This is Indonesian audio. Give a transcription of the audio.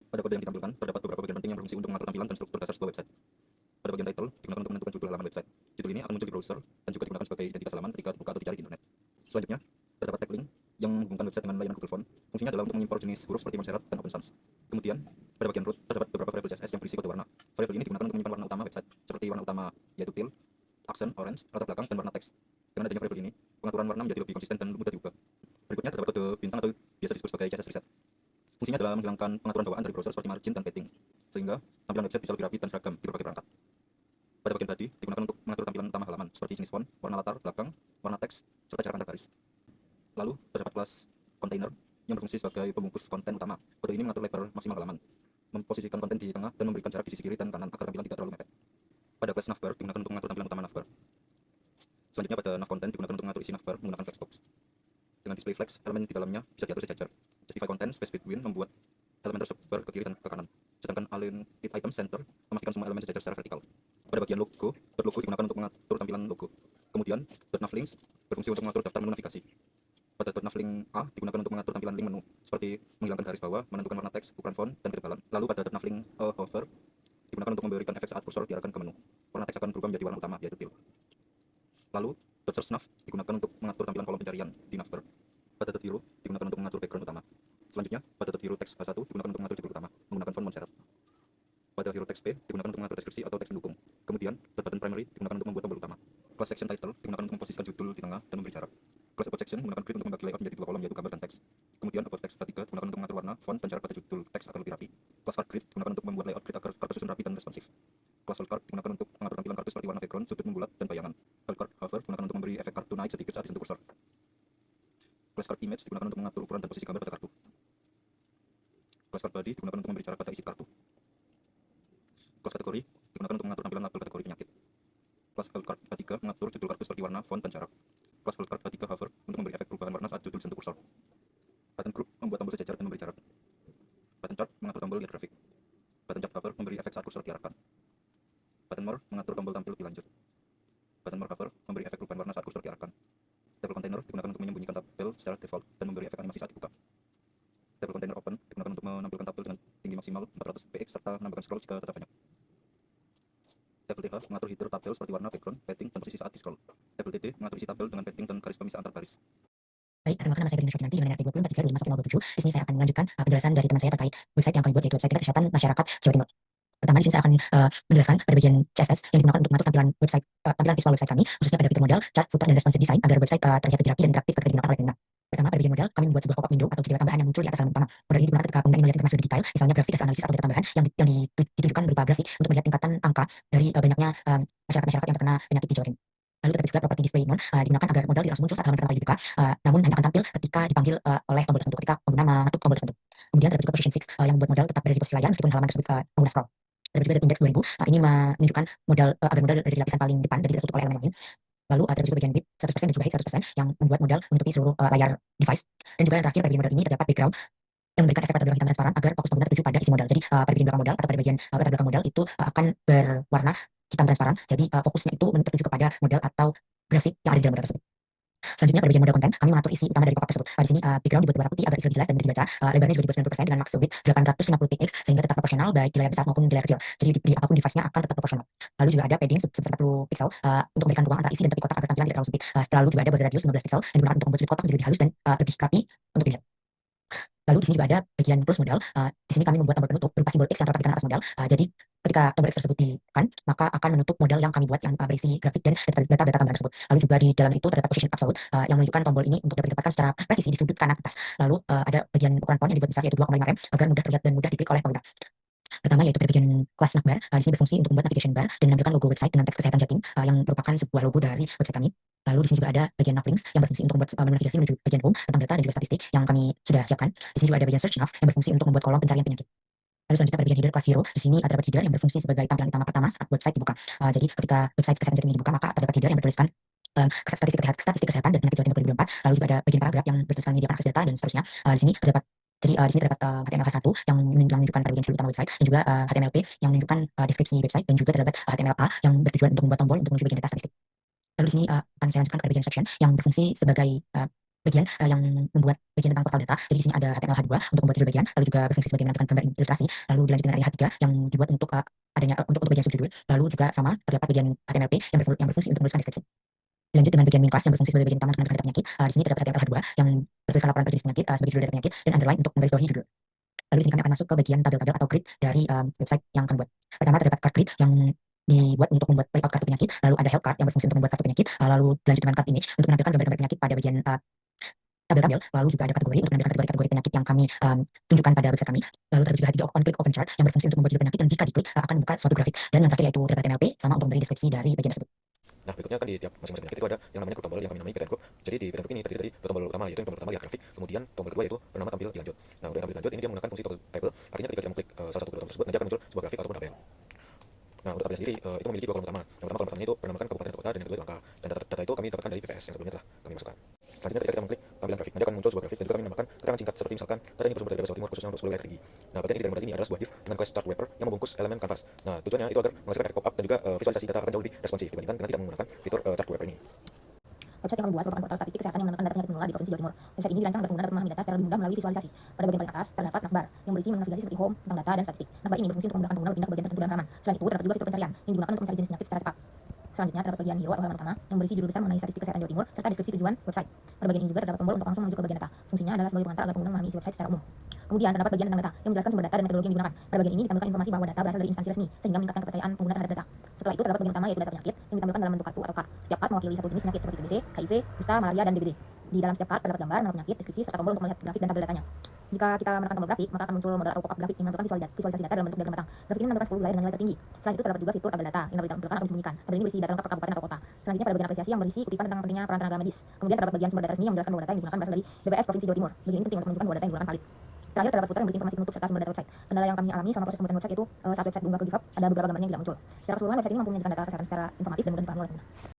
Pada kode yang ditampilkan, terdapat beberapa bagian penting yang berfungsi untuk mengatur tampilan dan struktur dasar sebuah website. Pada bagian title, digunakan untuk menentukan judul halaman website. Judul ini akan muncul di browser dan juga digunakan sebagai identitas halaman ketika dibuka atau dicari di internet. Selanjutnya, terdapat tag link yang menghubungkan website dengan layanan Google Phone. Fungsinya adalah untuk mengimpor jenis huruf seperti Montserrat dan Open Sans. Kemudian, pada bagian root, terdapat beberapa variabel CSS yang berisi kode warna. Variabel ini digunakan untuk menyimpan warna utama website, seperti warna utama yaitu teal, aksen, orange, latar belakang, dan warna teks. Dengan adanya variabel ini, pengaturan warna menjadi lebih konsisten dan mudah diubah. Berikutnya terdapat kode bintang atau biasa disebut sebagai CSS reset. Fungsinya adalah menghilangkan pengaturan bawaan dari browser seperti margin dan padding, sehingga tampilan website bisa lebih rapi dan seragam di berbagai perangkat. Pada bagian body, digunakan untuk mengatur tampilan utama halaman, seperti jenis font, warna latar belakang, warna teks, serta jarak antar baris. Lalu, terdapat kelas container yang berfungsi sebagai pembungkus konten utama. Kode ini mengatur lebar maksimal halaman, memposisikan konten di tengah, dan memberikan jarak di sisi kiri dan kanan agar tampilan tidak terlalu mepet. Pada kelas navbar, digunakan untuk mengatur tampilan utama navbar. Selanjutnya, pada nav content digunakan untuk mengatur isi navbar menggunakan flexbox. Dengan display flex, elemen di dalamnya bisa diatur sejajar. Justify content space between membuat elemen tersebar ke kiri dan ke kanan. Sedangkan align it item center memastikan semua elemen sejajar secara vertikal. Pada bagian logo, logo digunakan untuk mengatur tampilan logo. Kemudian, .navlinks berfungsi untuk mengatur daftar menu navigasi. Pada .navlink A digunakan untuk mengatur tampilan link menu, seperti menghilangkan garis bawah, menentukan warna teks, ukuran font, dan ketebalan. Lalu pada .navlink hover digunakan untuk memberikan efek saat kursor diarahkan ke menu. Warna teks akan berubah menjadi warna utama, yaitu teal. Lalu, .search nav digunakan untuk mengatur tampilan kolom pencarian di navbar. Pada .hero digunakan untuk mengatur background utama. Selanjutnya, pada .hero text H1 digunakan untuk mengatur judul utama menggunakan font Montserrat. Pada hero text P digunakan untuk mengatur deskripsi atau teks pendukung. Kemudian, button primary digunakan untuk membuat tombol utama. Class section title digunakan untuk memposisikan judul di tengah dan memberi jarak. Class about section menggunakan grid untuk membagi layout menjadi dua kolom, yaitu gambar dan teks. Kemudian, about text ketiga digunakan untuk mengatur warna, font, dan jarak pada judul teks agar lebih rapi. Class art grid digunakan untuk membuat layout grid agar kartu susun rapi dan responsif. Class card digunakan untuk mengatur tampilan kartu seperti warna background, sudut membulat, dan bayangan. Card hover digunakan untuk memberi efek kartu naik sedikit saat disentuh kursor. Class card image digunakan untuk mengatur ukuran dan posisi gambar pada kartu. Class card body digunakan untuk memberi jarak pada isi kartu. Class kategori digunakan untuk mengatur tampilan label kategori penyakit. Class card H3 mengatur judul kartu seperti warna, font, dan jarak. Class card H3 hover untuk memberi efek perubahan warna saat judul disentuh kursor. Button group membuat tombol sejajar dan memberi jarak. Button chart mengatur tombol lihat grafik. Button chart hover memberi efek saat kursor diarahkan. Button more mengatur tombol tampil lebih lanjut. Button more hover memberi efek perubahan warna saat kursor diarahkan. Table container digunakan untuk menyembunyikan tabel secara default dan memberi efek animasi saat dibuka. Table container open digunakan untuk menampilkan tabel dengan tinggi maksimal 400 px serta menambahkan scroll jika tetap banyak. Table TH mengatur header tabel seperti warna, background, padding, dan posisi saat di scroll. Table TD mengatur isi tabel dengan padding dan garis pemisah antar baris. Baik, perkenalkan nama saya Berinda Syukrinanti dengan NRT 24352517. Di sini saya akan melanjutkan penjelasan dari teman saya terkait website yang kami buat, yaitu website kita Kesehatan Masyarakat Jawa Timur. Pertama, di sini saya akan menjelaskan pada bagian CSS yang digunakan untuk mengatur tampilan website, tampilan visual website kami, khususnya pada fitur modal, chart, footer, dan responsive design agar website terlihat lebih rapi dan interaktif ketika digunakan oleh pengguna. Pertama, pada bagian modal, kami membuat sebuah pop-up window atau jendela tambahan yang muncul di atas halaman utama. Modal ini digunakan ketika pengguna ingin melihat informasi lebih detail, misalnya grafik, hasil analisis, atau data tambahan yang ditunjukkan berupa grafik untuk melihat tingkatan angka dari banyaknya masyarakat-masyarakat yang terkena penyakit di Jawa Timur. Lalu terdapat juga properti display none digunakan agar modal tidak langsung muncul saat halaman pertama dibuka, namun hanya akan tampil ketika dipanggil oleh tombol tertentu, ketika pengguna mengetuk tombol tertentu. Kemudian terdapat juga position fix yang membuat modal tetap berada di posisi layar meskipun halaman tersebut pengguna scroll. Terdapat juga Z-index 2000, ini menunjukkan modal agar modal dari lapisan paling depan dan tidak tertutup oleh elemen lain. Lalu terdapat juga bagian width 100% dan juga height 100% yang membuat modal menutupi seluruh layar device. Dan juga yang terakhir, pada bagian modal ini terdapat background yang memberikan efek latar belakang hitam transparan agar fokus pengguna tertuju pada isi modal. Jadi pada bagian belakang modal atau pada bagian latar belakang modal itu akan berwarna hitam transparan. Jadi fokusnya itu tertuju kepada modal atau grafik yang ada di dalam modal tersebut. Selanjutnya, pada bagian modal konten, kami mengatur isi utama dari pop-up tersebut. Di sini background dibuat berwarna putih agar isi lebih jelas dan mudah dibaca. Lebarnya juga dibuat 90% dengan max width 850 px sehingga tetap proporsional baik di layar besar maupun di layar kecil. Jadi di apapun device-nya akan tetap proporsional. Lalu juga ada padding sebesar 40 pixel untuk memberikan ruang antara isi dan tepi kotak agar tampilan tidak terlalu sempit. Lalu juga ada border radius 15 pixel yang digunakan untuk membuat sudut kotak menjadi lebih halus dan lebih rapi untuk dilihat. Lalu di sini juga ada bagian close modal. Di sini kami membuat tombol penutup berupa simbol X yang terletak di kanan atas modal. Jadi ketika tombol X tersebut ditekan, maka akan menutup modal yang kami buat yang berisi grafik dan data-data tambahan tersebut. Lalu juga di dalam itu terdapat position absolute yang menunjukkan tombol ini untuk dapat ditempatkan secara presisi di sudut kanan atas. Lalu ada bagian ukuran font yang dibuat besar, yaitu 2,5 rem agar mudah terlihat dan mudah diklik oleh pengguna. Pertama, yaitu pada bagian kelas navbar. Di sini berfungsi untuk membuat navigation bar dan menampilkan logo website dengan teks Kesehatan Jatim yang merupakan sebuah logo dari website kami. Lalu di sini juga ada bagian navlinks yang berfungsi untuk membuat menu navigasi menuju bagian home tentang data dan juga statistik yang kami sudah siapkan. Di sini juga ada bagian search nav yang berfungsi untuk membuat kolom pencarian penyakit. Lalu selanjutnya pada bagian header kelas hero, di sini terdapat header yang berfungsi sebagai tampilan utama pertama saat website dibuka. Jadi ketika website Kesehatan Jatim ini dibuka, maka terdapat header yang bertuliskan statistik kesehatan dan penyakit Jawa Timur 2024. Lalu juga ada bagian paragraf yang bertuliskan media akses data dan seterusnya. Di sini terdapat HTML1 yang menunjukkan pada bagian fitur utama website dan juga HTMLP yang menunjukkan deskripsi website dan juga terdapat HTMLA yang bertujuan untuk membuat tombol untuk menuju bagian data statistik. Lalu di sini akan saya lanjutkan pada bagian section yang berfungsi sebagai bagian yang membuat bagian tentang portal data. Jadi di sini ada HTML H2 untuk membuat judul bagian, lalu juga berfungsi sebagai menentukan gambar ilustrasi, lalu dilanjut dengan area H3 yang dibuat untuk adanya untuk bagian subjudul, lalu juga sama terdapat bagian HTML yang berfungsi untuk menuliskan deskripsi. Dilanjut dengan bagian main class yang berfungsi sebagai bagian utama untuk menentukan data penyakit. Di sini terdapat HTML H2 yang bertuliskan laporan per jenis penyakit sebagai judul data penyakit dan underline untuk menggarisbawahi judul. Lalu di sini kami akan masuk ke bagian tabel-tabel atau grid dari website yang kami buat. Pertama terdapat card grid yang dibuat untuk membuat layout kartu penyakit, lalu ada help card yang berfungsi untuk membuat kartu penyakit, lalu dilanjut dengan card image untuk menampilkan gambar-gambar penyakit pada bagian tabel-tabel, lalu juga ada kategori untuk menampilkan kategori-kategori penyakit yang kami tunjukkan pada website kami. Lalu terdapat juga tiga on-click open chart yang berfungsi untuk membuat judul penyakit yang jika diklik akan membuka suatu grafik. Dan yang terakhir yaitu terdapat MLP sama untuk memberi deskripsi dari bagian tersebut. Nah, berikutnya kan di tiap masing-masing penyakit itu ada yang namanya tombol yang kami namai PTN Group. Jadi di PTN Group ini terdiri dari dua tombol utama, yaitu yang tombol pertama lihat grafik, kemudian tombol kedua yaitu bernama tampil dilanjut. Nah, untuk yang tampil dilanjut ini dia menggunakan fungsi toggle table, artinya ketika kita mengklik salah satu tombol tersebut nanti akan muncul sebuah grafik ataupun tabel. Nah, untuk tabel sendiri itu memiliki dua kolom utama. Yang pertama kolom pertamanya itu bernamakan kabupaten atau kota dan yang kedua itu angka. Dan data itu kami dapatkan dari PPS yang sebelumnya telah kami masukkan. Selanjutnya ketika kita mengklik tampilan grafik, nanti akan muncul sebuah grafik dan juga kami menambahkan keterangan singkat seperti misalkan data ini bersumber dari Jawa Timur khususnya untuk 10 wilayah tertinggi. Nah, bagian inti dari model ini adalah sebuah div dengan class chart wrapper yang membungkus elemen canvas. Nah, tujuannya itu agar menghasilkan efek pop-up dan juga visualisasi data akan jauh lebih responsif dibandingkan dengan tidak menggunakan fitur chart wrapper ini. Website yang kami buat merupakan portal statistik kesehatan yang menentukan data penyakit menular di Provinsi Jawa Timur. Website ini dirancang agar pengguna dapat memahami data secara lebih mudah melalui visualisasi. Pada bagian paling atas terdapat navbar yang berisi menu navigasi seperti home, tentang data, dan statistik. Navbar ini berfungsi untuk memudahkan pengguna berpindah ke bagian tertentu dalam halaman. Selain itu, terdapat juga fitur pencarian yang digunakan untuk mencari jenis penyakit secara cepat. Selanjutnya terdapat bagian hero atau halaman utama yang berisi judul besar mengenai statistik kesehatan Jawa Timur serta deskripsi tujuan website. Pada bagian ini juga terdapat tombol untuk langsung menuju ke bagian data. Fungsinya adalah sebagai pengantar agar pengguna memahami isi website secara umum. Kemudian terdapat bagian tentang data yang menjelaskan sumber data dan metodologi yang digunakan. Pada bagian ini ditampilkan informasi bahwa data berasal dari instansi resmi sehingga meningkatkan kepercayaan pengguna terhadap data. Setelah itu terdapat bagian utama yaitu data penyakit yang ditampilkan dalam bentuk kartu atau card. Setiap card mewakili satu jenis penyakit seperti TBC, HIV, kusta, malaria, dan DBD. Di dalam setiap card terdapat gambar, nama penyakit, deskripsi, serta tombol untuk melihat grafik dan tabel datanya. Jika kita menekan tombol grafik, maka akan muncul modal atau pop-up grafik yang menentukan visualisasi data dalam bentuk diagram batang. Grafik ini menampilkan 10 wilayah dengan nilai tertinggi. Selain itu terdapat juga fitur tabel data yang dapat ditampilkan atau disembunyikan. Tabel ini berisi data lengkap per kabupaten atau kota. Selanjutnya pada bagian apresiasi yang berisi kutipan tentang pentingnya peran tenaga medis. Kemudian terdapat bagian sumber data resmi yang menjelaskan bahwa data yang digunakan berasal dari BPS Provinsi Jawa Timur. Bagian ini penting untuk menunjukkan bahwa data yang digunakan valid. Terakhir terdapat footer yang berisi informasi penutup serta sumber data website. Kendala yang kami alami selama proses pembuatan website itu saat website diunggah ke GitHub ada beberapa gambarnya yang tidak muncul. Secara keseluruhan website ini mampu menyajikan data kesehatan secara informatif dan mudah dipahami oleh pengguna.